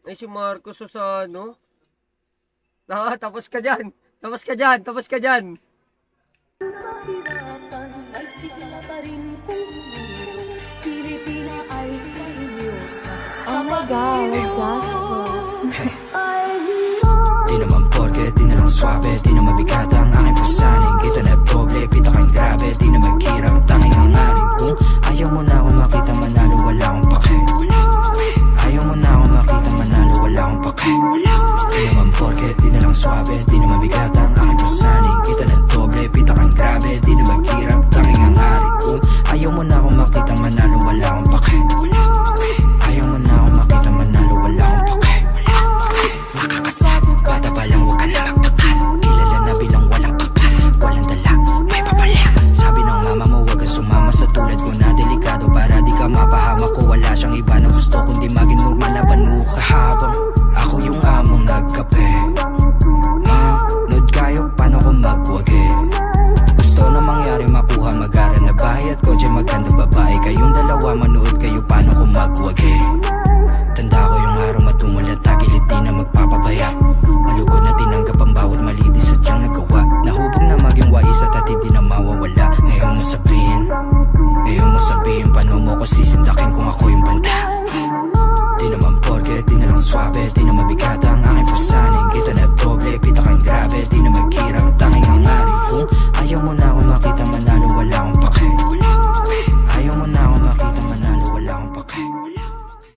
Ay, si Marcos o sa ano? Tapos ka dyan. Tapos ka dyan. Tapos ka dyan. Kahirapan ay sigla pa rin kung Pilipina ay parinyosa. Oh my God, di naman porke, di na lang swabe, di na mabigat ang aking pasaning. Kita na doble, pita kang grabe, di na magkirap, tanging ang aring. Kung ayaw mo na akong makita manalo, wala akong pake. Ayaw mo na akong makita manalo, wala akong pake. Di naman porke, di na lang swabe, di na mabigat ang aking pasaning. Kita na doble, pita kang grabe, di na magkirap, tanging ang aring. Kung ayaw mo na akong makita manalo, wala akong pake. Ayaw mo na akong makita manalo, wala akong pake. Bata pa lang, huwag ka na magtaka. Kilala na bilang walang kapal, walang dala, may papala. Sabi ng mama mo, huwag kang sumama sa tulad ko na delikado. Para di ka mapahama ko, wala siyang iba na gusto kundi maging normal na banuka. Habang ako yung among nagkape, manood kayo, paano ko magwagi. Gusto na mangyari makuha, mag-aral na bahay at kotse, maganda babae. Kayong dalawa, manood kayo, paano ko magwagi. Tanda ko yung araw matungal at tagilid, di na magpapabaya. Malugod na tinanggap ang bawat mali, di sadyang nagawa. Nahubog na maging wais at hati di na mawawala. Ngayon mo sabihin, paano mo ko sisindakin kung ako yung banda. Di naman porke, di na lang swabe, di na